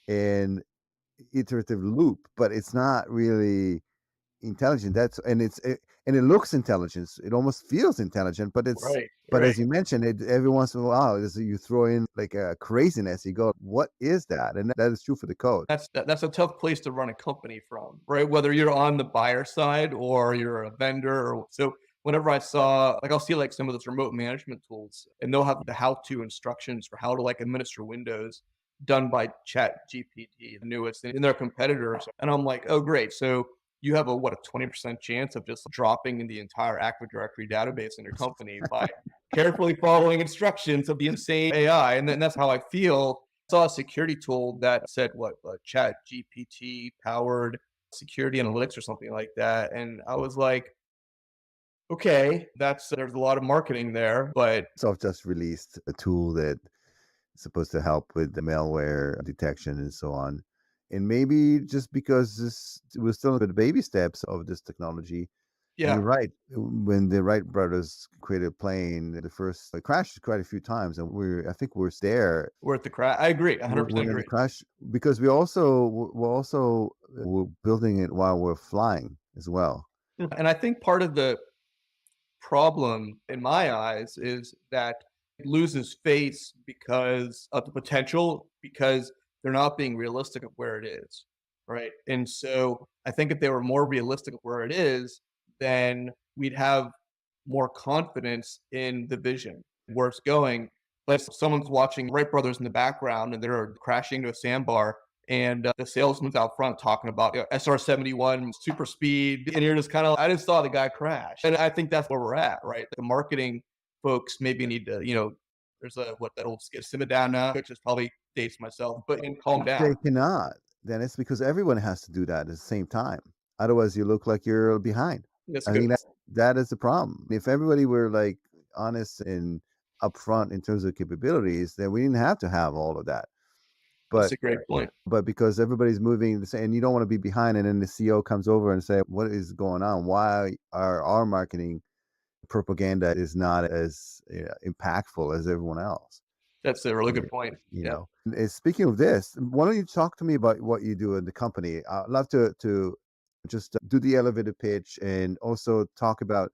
and iterative loop, but it's not really intelligent. And it looks intelligent. It almost feels intelligent, Right, but right. as you mentioned, it every once in a while, you throw in like a craziness. You go, what is that? And that is true for the code. That's a tough place to run a company from, right? Whether you're on the buyer side or you're a vendor or so whenever I saw like I'll see like some of those remote management tools and they'll have the how-to instructions for how to like administer Windows done by Chat GPT, the newest in their competitors. And I'm like, oh great. So you have a 20% chance of just dropping in the entire Active Directory database in your company by carefully following instructions of the insane AI. And then that's how I feel saw a security tool that said what chat GPT powered security analytics or something like that. And I was like, okay, there's a lot of marketing there, but Microsoft just released a tool that is supposed to help with the malware detection and so on. And maybe just because this we're still in the baby steps of this technology, you're yeah, right. When the Wright brothers created a plane, the first it crashed quite a few times, and I think we're there. we're at the crash. I agree, 100% We're in the agree. crash because we're building it while we're flying as well. And I think part of the problem in my eyes is that it loses face because of the potential because they're not being realistic of where it is, right? And so I think if they were more realistic of where it is, then we'd have more confidence in the vision, where it's going. Like someone's watching Wright Brothers in the background and they're crashing into a sandbar and the salesman's out front talking about SR-71 super speed, and you're just kind of, I just saw the guy crash, and I think that's where we're at, right? The marketing folks maybe need to, there's a what that old skit, simmer down now, which is probably dates myself, but and calm down. They cannot. Then it's because everyone has to do that at the same time. Otherwise, you look like you're behind. That's a I good think one. that is the problem. If everybody were like honest and upfront in terms of capabilities, then we didn't have to have all of that. That's But a great point. because everybody's moving the same, and you don't want to be behind, and then the CEO comes over and say, "What is going on? Why are our marketing propaganda is not as impactful as everyone else?" That's a really Yeah, good point. you Yeah. know. And speaking of this, why don't you talk to me about what you do in the company? I'd love to just do the elevator pitch, and also talk about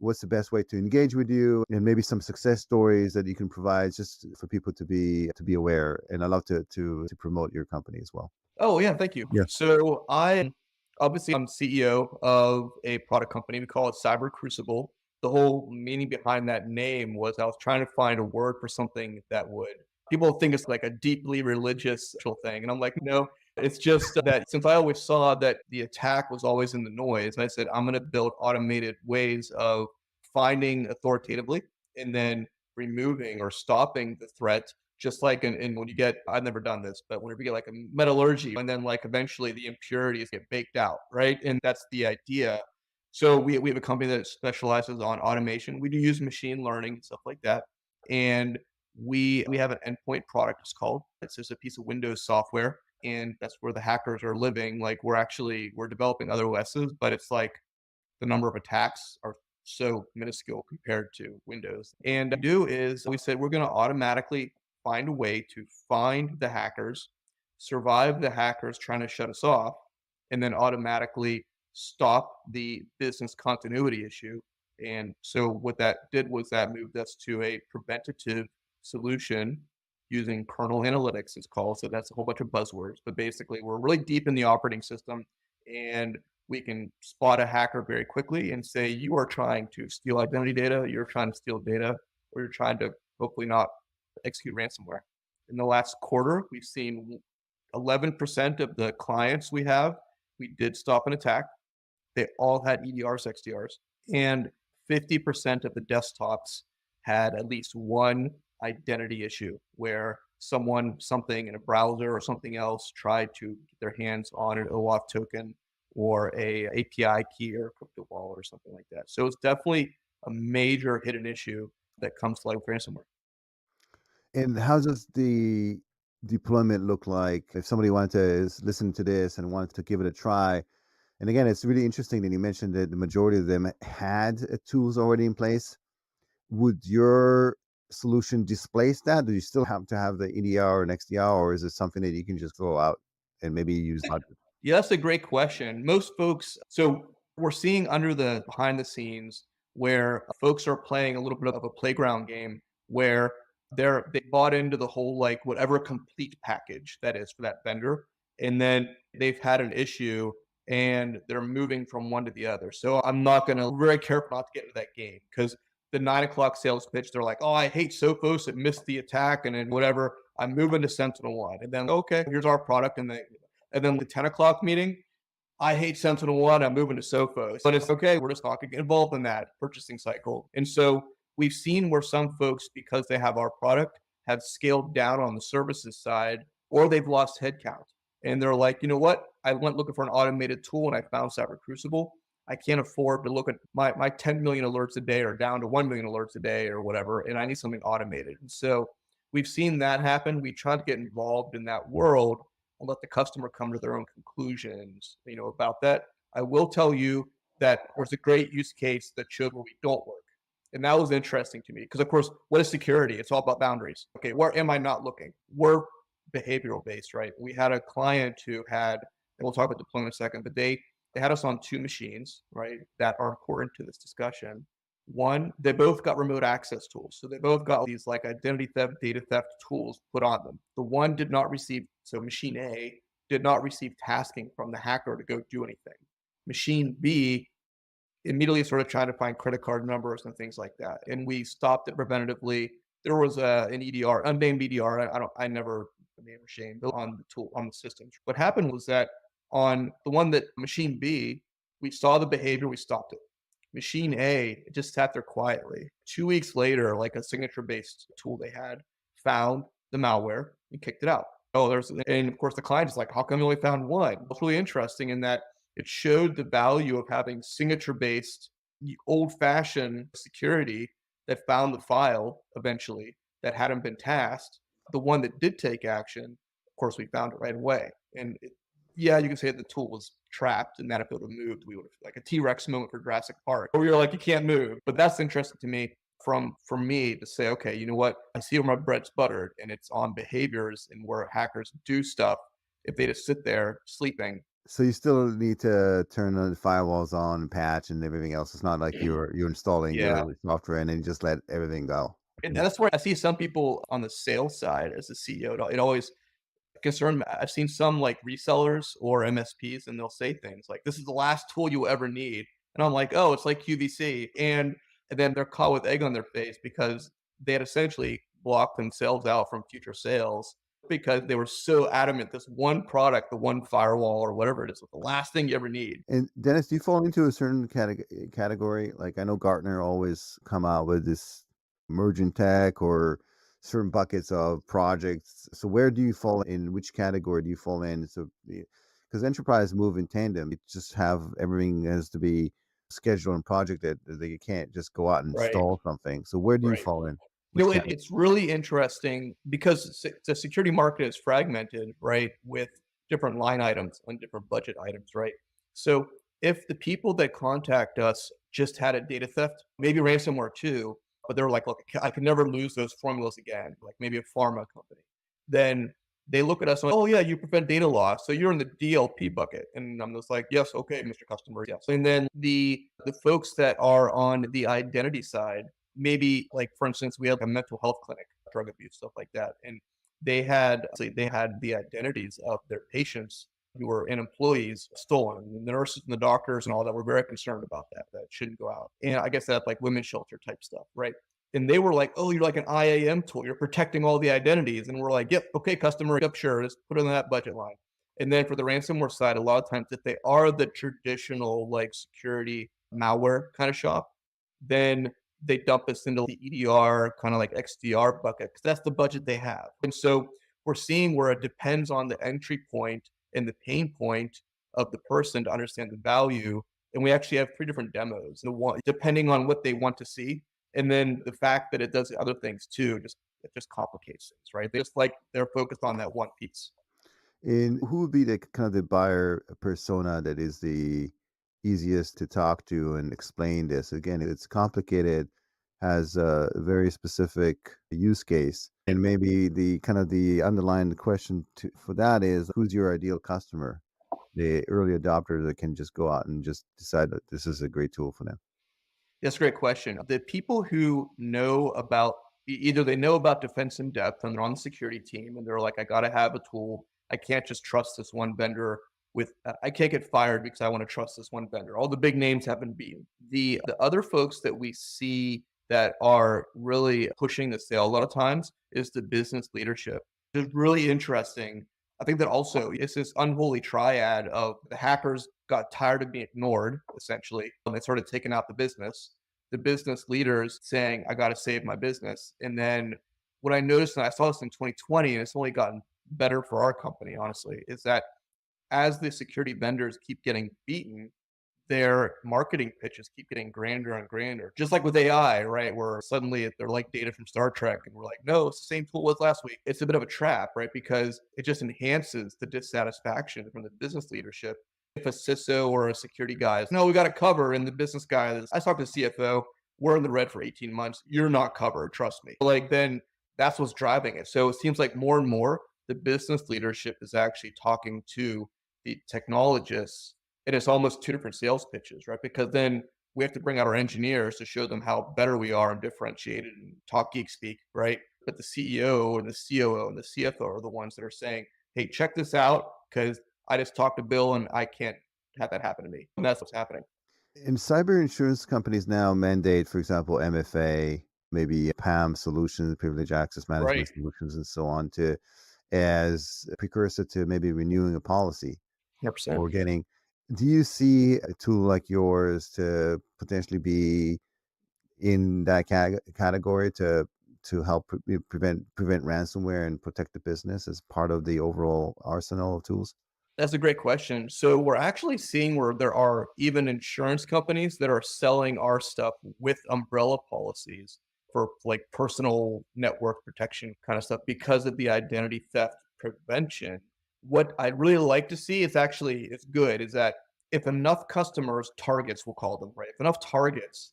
what's the best way to engage with you, and maybe some success stories that you can provide just for people to be aware. And I love to promote your company as well. Oh, yeah, thank you. Yeah. So I'm CEO of a product company. We call it Cyber Crucible. The whole meaning behind that name was I was trying to find a word for something that would people think it's like a deeply religious thing. And I'm like, no, it's just that since I always saw that the attack was always in the noise, I said, I'm going to build automated ways of finding authoritatively and then removing or stopping the threat just like in when you get I've never done this, but whenever you get like a metallurgy and then like eventually the impurities get baked out, right? And that's the idea. So we have a company that specializes on automation. We do use machine learning and stuff like that. And we have an endpoint product, it's called. It's just a piece of Windows software. And that's where the hackers are living. Like we're developing other OSs, but it's like the number of attacks are so minuscule compared to Windows. And what we do is we said we're going to automatically find a way to find the hackers, survive the hackers trying to shut us off, and then automatically stop the business continuity issue. And so what that did was that moved us to a preventative solution using kernel analytics, it's called. So that's a whole bunch of buzzwords, but basically we're really deep in the operating system and we can spot a hacker very quickly and say, you are trying to steal identity data, you're trying to steal data, or you're trying to hopefully not execute ransomware. In the last quarter, we've seen 11% of the clients we have, we did stop an attack. They all had EDRs, XDRs, and 50% of the desktops had at least one identity issue where something in a browser or something else tried to get their hands on an OAuth token or a API key or a crypto wallet or something like that. So it's definitely a major hidden issue that comes to light with ransomware. And how does the deployment look like if somebody wanted to listen to this and wanted to give it a try? And again, it's really interesting that you mentioned that the majority of them had tools already in place. Would your solution displace that? Do you still have to have the EDR and XDR, or is it something that you can just go out and maybe use? Yeah, that's a great question. Most folks, so we're seeing under the behind the scenes where folks are playing a little bit of a playground game where they bought into the whole like whatever complete package that is for that vendor, and then they've had an issue and they're moving from one to the other. So I'm not gonna very careful not to get into that game because the 9 o'clock sales pitch, they're like, oh, I hate Sophos, it missed the attack, and then whatever. I'm moving to Sentinel One. And then okay, here's our product, and then the 10 o'clock meeting, I hate Sentinel One. I'm moving to Sophos. But it's okay. We're just not going to get involved in that purchasing cycle. And so we've seen where some folks, because they have our product, have scaled down on the services side or they've lost headcount. And they're like, you know what? I went looking for an automated tool and I found Cyber Crucible. I can't afford to look at my 10 million alerts a day or down to 1 million alerts a day or whatever. And I need something automated. And so we've seen that happen. We try to get involved in that world and let the customer come to their own conclusions, about that. I will tell you that there's a great use case that showed where we don't work. And that was interesting to me because, of course, what is security? It's all about boundaries. Okay, where am I not looking? We're behavioral based, right? We had a client who had, and we'll talk about deployment in a second, but they had us on two machines, right, that are important to this discussion. One, they both got remote access tools. So they both got these like identity theft, data theft tools put on them. The one did not receive, so machine A did not receive tasking from the hacker to go do anything. Machine B immediately started trying to find credit card numbers and things like that. And we stopped it preventatively. There was an EDR, unnamed EDR. I never name or shame on the tool, on the systems. What happened was that on the one that machine B, we saw the behavior, we stopped it. Machine A just sat there quietly. 2 weeks later, like a signature based tool they had found the malware and kicked it out. And of course the client is like, how come you only found one? It's really interesting in that it showed the value of having signature based, old fashioned security that found the file eventually that hadn't been tasked. The one that did take action course, we found it right away. Yeah, you can say the tool was trapped and that if it would have moved, we would have like a T-Rex moment for Jurassic Park, where we were like, you can't move. But that's interesting to me for me to say, okay, you know what? I see where my bread's buttered and it's on behaviors and where hackers do stuff if they just sit there sleeping. So you still need to turn the firewalls on and patch and everything else. It's not like you're installing Yeah. your software and then you just let everything go. And that's where I see some people on the sales side as a CEO. It always concerned me. I've seen some like resellers or MSPs, and they'll say things like, "This is the last tool you ever need," and I'm like, "Oh, it's like QVC," and then they're caught with egg on their face because they had essentially blocked themselves out from future sales because they were so adamant this one product, the one firewall or whatever it is, was the last thing you ever need. And Dennis, do you fall into a certain category? Like I know Gartner always come out with this emerging tech or certain buckets of projects. So where do you fall in? Which category do you fall in? So because enterprise move in tandem, you just have everything has to be scheduled and projected. That you can't just go out and Right. install something. So where do you Right. fall in? You Which know, category? it's really interesting because the security market is fragmented, right, with different line items and different budget items, right? So if the people that contact us just had a data theft, maybe ransomware too, but they're like, look, I can never lose those formulas again, like maybe a pharma company, then they look at us and like, oh yeah, you prevent data loss, so you're in the DLP bucket, and I'm just like, yes, okay, Mr. Customer, yes. And then the folks that are on the identity side, maybe like for instance, we have a mental health clinic, drug abuse, stuff like that, and they had the identities of their patients who were and employees stolen. And the nurses and the doctors and all that were very concerned about that. That shouldn't go out. And I guess that's like women's shelter type stuff, right? And they were like, "Oh, you're like an IAM tool. You're protecting all the identities." And we're like, "Yep, okay, customer, yep, sure. Let's put it on that budget line." And then for the ransomware side, a lot of times, if they are the traditional like security malware kind of shop, then they dump us into the EDR, kind of like XDR bucket, because that's the budget they have. And so we're seeing where it depends on the entry point and the pain point of the person to understand the value. And we actually have three different demos, the one depending on what they want to see. And then the fact that it does other things too, it just complicates things, right? They just like they're focused on that one piece. And who would be the kind of the buyer persona that is the easiest to talk to and explain this? Again, it's complicated, has a very specific use case, and maybe the kind of the underlying question for that is who's your ideal customer? The early adopter that can just go out and just decide that this is a great tool for them. That's a great question. The people who know about either they know about defense in depth and they're on the security team and they're like, I got to have a tool. I can't just trust this one vendor with, I can't get fired because I want to trust this one vendor. All the big names have been beaten. The other folks that we see that are really pushing the sale a lot of times is the business leadership. It's really interesting. I think that also it's this unholy triad of the hackers got tired of being ignored, essentially, and they started taking out the business leaders saying, I got to save my business. And then what I noticed, and I saw this in 2020, and it's only gotten better for our company, honestly, is that as the security vendors keep getting beaten, their marketing pitches keep getting grander and grander. Just like with AI, right? Where suddenly they're like data from Star Trek, and we're like, no, it's the same tool as last week. It's a bit of a trap, right? Because it just enhances the dissatisfaction from the business leadership. If a CISO or a security guy is, no, we got to cover, and the business guy is, I talked to the CFO, we're in the red for 18 months. You're not covered, trust me. Like, then that's what's driving it. So it seems like more and more the business leadership is actually talking to the technologists, and it's almost two different sales pitches, right? Because then we have to bring out our engineers to show them how better we are and differentiated and talk geek speak, right? But the CEO and the COO and the CFO are the ones that are saying, hey, check this out because I just talked to Bill and I can't have that happen to me. And that's what's happening. And cyber insurance companies now mandate, for example, MFA, maybe PAM solutions, privilege access Right. management solutions, and so on, to as a precursor to maybe renewing a policy 100%. or getting. Do you see a tool like yours to potentially be in that category to help prevent ransomware and protect the business as part of the overall arsenal of tools? That's a great question. So we're actually seeing where there are even insurance companies that are selling our stuff with umbrella policies for like personal network protection kind of stuff because of the identity theft prevention, what I'd really like to see is actually is good is that if enough customers, targets, we'll call them, right? If enough targets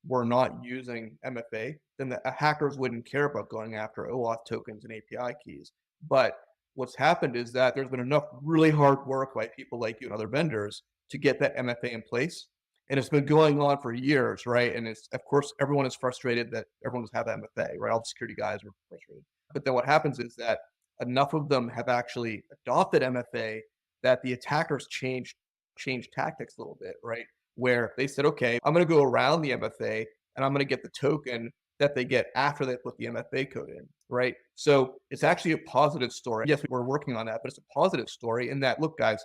were not using MFA, then the hackers wouldn't care about going after OAuth tokens and API keys. But what's happened is that there's been enough really hard work by people like you and other vendors to get that MFA in place. And it's been going on for years, right? And it's, of course, everyone is frustrated that everyone doesn't have MFA, right? All the security guys are frustrated. But then what happens is that enough of them have actually adopted MFA that the attackers change tactics a little bit, right? Where they said, okay, I'm going to go around the MFA and I'm going to get the token that they get after they put the MFA code in, right? So it's actually a positive story. Yes, we're working on that, but it's a positive story in that, look, guys,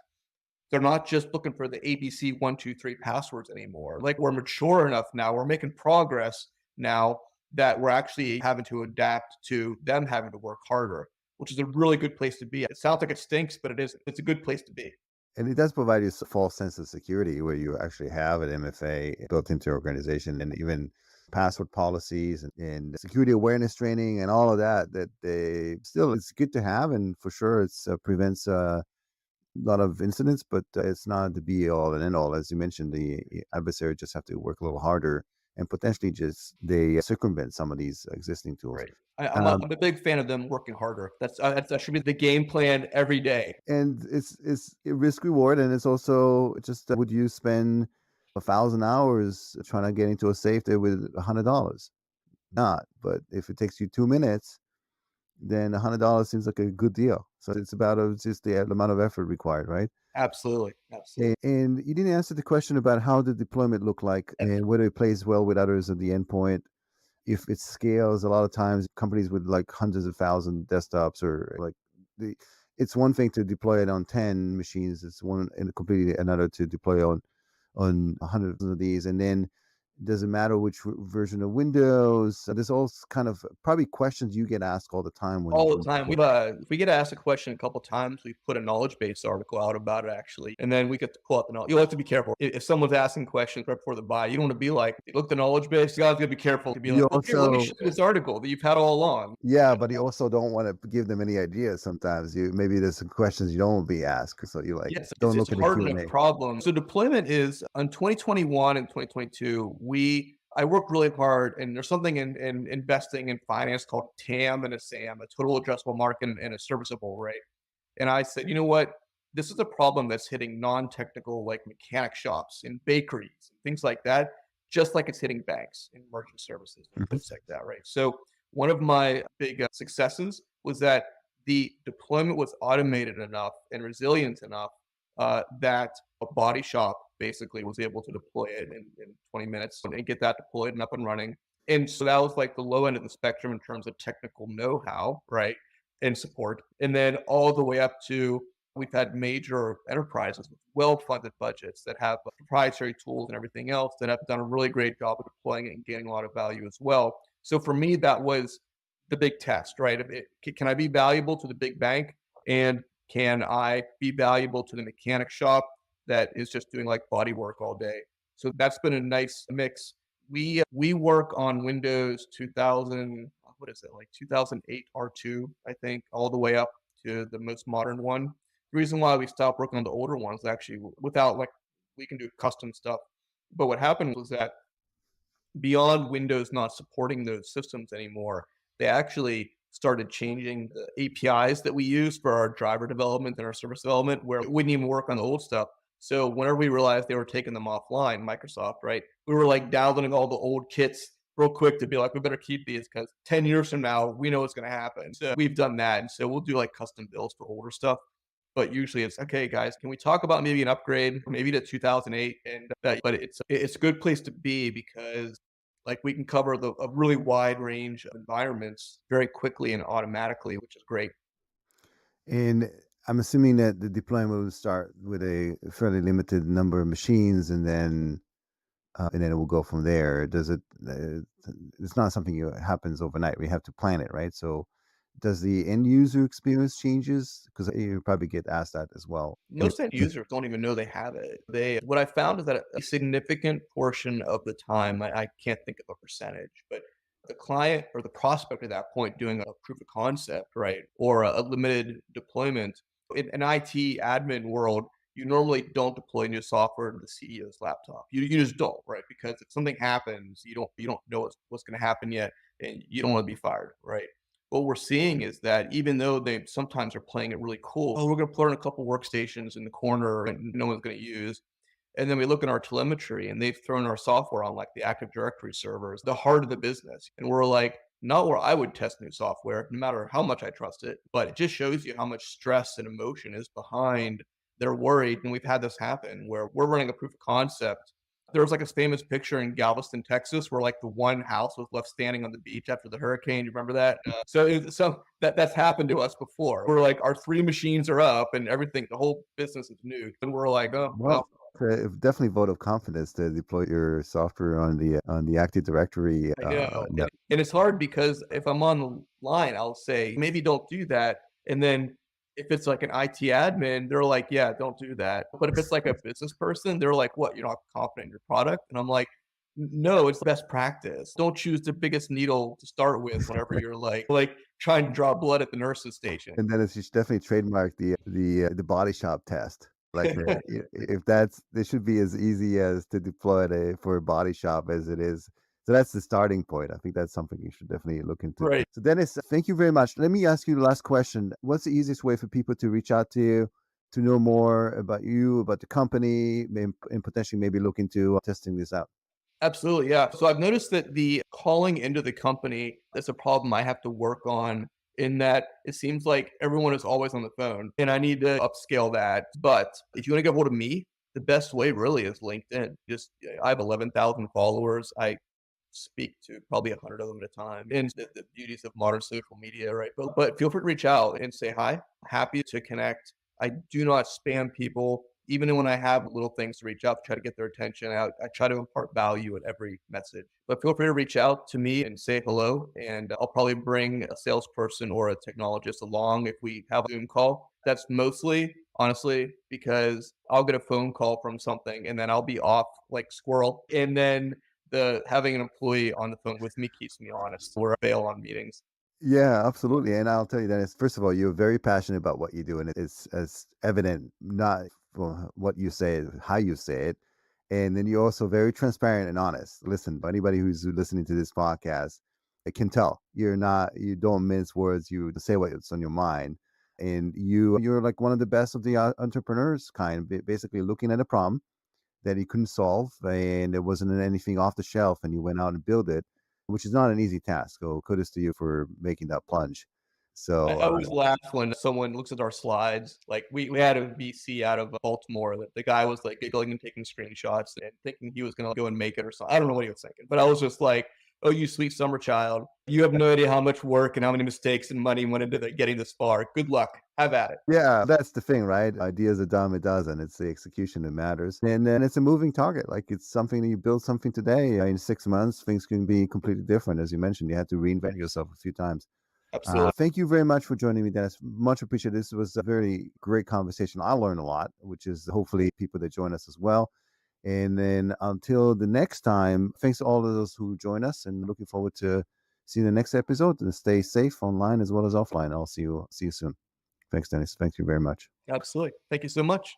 they're not just looking for the ABC 123 passwords anymore. Like we're mature enough now, we're making progress now that we're actually having to adapt to them having to work harder, which is a really good place to be. It sounds like it stinks, but it isn't. It's a good place to be. And it does provide you a false sense of security where you actually have an MFA built into your organization, and even password policies and security awareness training and all of that, that they still, it's good to have. And for sure, it's prevents a lot of incidents, but it's not the be all and end all. As you mentioned, the adversary just have to work a little harder and potentially just they circumvent some of these existing tools. Right. I'm Um, a big fan of them working harder. That should be the game plan every day. and it's a risk reward, and it's also just would you spend 1,000 hours trying to get into a safe there with $100? Not, but if it takes you 2 minutes, then $100 seems like a good deal. So it's about just the amount of effort required, right? Absolutely. And, Absolutely. and you didn't answer the question about how the deployment look like and whether it plays well with others at the endpoint. If it scales, a lot of times companies with like hundreds of thousand desktops or like the, it's one thing to deploy it on 10 machines. It's one and completely another to deploy on hundreds of these. And then doesn't matter which version of Windows. So there's all kind of probably questions you get asked all the time All the when time. deploying. If we get asked a question a couple times, we put a knowledge base article out about it actually, and then we get to pull out the knowledge. You'll have to be careful. If someone's asking questions right before the buy, you don't want to be like, look at the knowledge base. You guys gotta be careful to be like, You well, here, let me also show you this article that you've had all along. Yeah, but you also don't want to give them any ideas sometimes. You maybe there's some questions you don't want to be asked. So you like Yes, don't it's look a at the hard enough Q&A. problem. So deployment is on 2021 and 2022, I worked really hard, and there's something in investing in finance called TAM and a SAM, a total addressable market and a serviceable rate. And I said, you know what? This is a problem that's hitting non-technical like mechanic shops and bakeries and things like that, just like it's hitting banks and merchant services and Mhm. places like that, right? So one of my big successes was that the deployment was automated enough and resilient enough that a body shop basically was able to deploy it in 20 minutes and get that deployed and up and running. And so that was like the low end of the spectrum in terms of technical know-how, right? And support. And then all the way up to we've had major enterprises with well-funded budgets that have proprietary tools and everything else that have done a really great job of deploying it and gaining a lot of value as well. So for me, that was the big test, right? Can I be valuable to the big bank? And can I be valuable to the mechanic shop that is just doing like body work all day? So that's been a nice mix. We work on Windows 2000, what is it, like 2008 R2, I think, all the way up to the most modern one. The reason why we stopped working on the older ones actually without like we can do custom stuff. But what happened was that beyond Windows not supporting those systems anymore, they actually started changing the APIs that we use for our driver development and our service development, where it wouldn't even work on the old stuff. So whenever we realized they were taking them offline, Microsoft, right, we were like downloading all the old kits real quick to be like, we better keep these because 10 years from now, we know what's going to happen. So we've done that. And so we'll do like custom builds for older stuff. But usually it's okay, guys. Can we talk about maybe an upgrade, maybe to 2008? And but it's a good place to be because like we can cover a really wide range of environments very quickly and automatically, which is great. And I'm assuming that the deployment will start with a fairly limited number of machines, and then it will go from there. Does it? It's not something that happens overnight. We have to plan it, right? So, does the end user experience changes? Because you probably get asked that as well. And Most end users don't even know they have it. What I found is that a significant portion of the time, I can't think of a percentage, but the client or the prospect at that point doing a proof of concept, right? Or a limited deployment. In an IT admin world, you normally don't deploy new software to the CEO's laptop. You just don't, right? Because if something happens, you don't know what's going to happen yet, and you don't want to be fired, right? What we're seeing is that even though they sometimes are playing it really cool, oh, we're going to put in a couple workstations in the corner and no one's going to use. And then we look at our telemetry and they've thrown our software on like the Active Directory servers, the heart of the business. And we're like, not where I would test new software, no matter how much I trust it, but it just shows you how much stress and emotion is behind. They're worried. And we've had this happen where we're running a proof of concept. There was like a famous picture in Galveston, Texas, where like the one house was left standing on the beach after the hurricane. You remember that? So that's happened to us before. We're like, our three machines are up and everything, the whole business is new. And we're like, oh, Well, well, definitely vote of confidence to deploy your software on the Active Directory. I know, and it's hard because if I'm on the line, I'll say, "Maybe don't do that," and then if it's like an IT admin, they're like, "Yeah, don't do that." But if it's like a business person, they're like, "What? You're not confident in your product?" And I'm like, No, it's best practice. Don't choose the biggest needle to start with whenever you're like trying to draw blood at the nurse's station." And then it's you should definitely trademark the body shop test. Like, if that's it should be as easy as to deploy it for a body shop as it is. So that's the starting point. I think that's something you should definitely look into. Right. So Dennis, thank you very much. Let me ask you the last question. What's the easiest way for people to reach out to you, to know more about you, about the company, and potentially maybe look into testing this out? Absolutely, yeah. So I've noticed that the calling into the company, that's a problem I have to work on in that it seems like everyone is always on the phone and I need to upscale that. But if you want to get hold of me, the best way really is LinkedIn. Just I have 11,000 followers. I speak to probably 100 of them at a time. And the beauties of modern social media, right? But feel free to reach out and say hi. Happy to connect. I do not spam people. Even when I have little things to reach out to try to get their attention, I try to impart value in every message. But feel free to reach out to me and say hello. And I'll probably bring a salesperson or a technologist along if we have a Zoom call. That's mostly, honestly, because I'll get a phone call from something and then I'll be off like squirrel. And then the having an employee on the phone with me keeps me honest or I bail on meetings. Yeah, absolutely. And I'll tell you, Dennis, first of all, you're very passionate about what you do, and it's as evident not from what you say, how you say it. And then you're also very transparent and honest. Listen, anybody who's listening to this podcast, it can tell you don't mince words, you say what's on your mind. And you're like one of the best of the entrepreneurs kind, basically looking at a problem that he couldn't solve, and it wasn't anything off the shelf, and you went out and built it, which is not an easy task. So kudos to you for making that plunge. I So always laugh when someone looks at our slides. Like we had a VC out of Baltimore that the guy was like giggling and taking screenshots and thinking he was gonna go and make it or something. I don't know what he was thinking, but I was just like, "Oh, you sweet summer child, you have no idea how much work and how many mistakes and money went into getting this far. Good luck. Have at it." yeah, that's the thing, right? Ideas a dime a dozen. It's the execution that matters, and then it's a moving target. Like it's something that you build something today. In 6 months, things can be completely different. As you mentioned, you had to reinvent yourself a few times. Absolutely. Thank you very much for joining me, Dennis. Much appreciated. This was a very great conversation. I learned a lot, which is hopefully people that join us as well. And then until the next time, thanks to all of those who join us, and looking forward to seeing the next episode. And stay safe online as well as offline. I'll see you soon. Thanks, Dennis. Thank you very much. Absolutely. Thank you so much.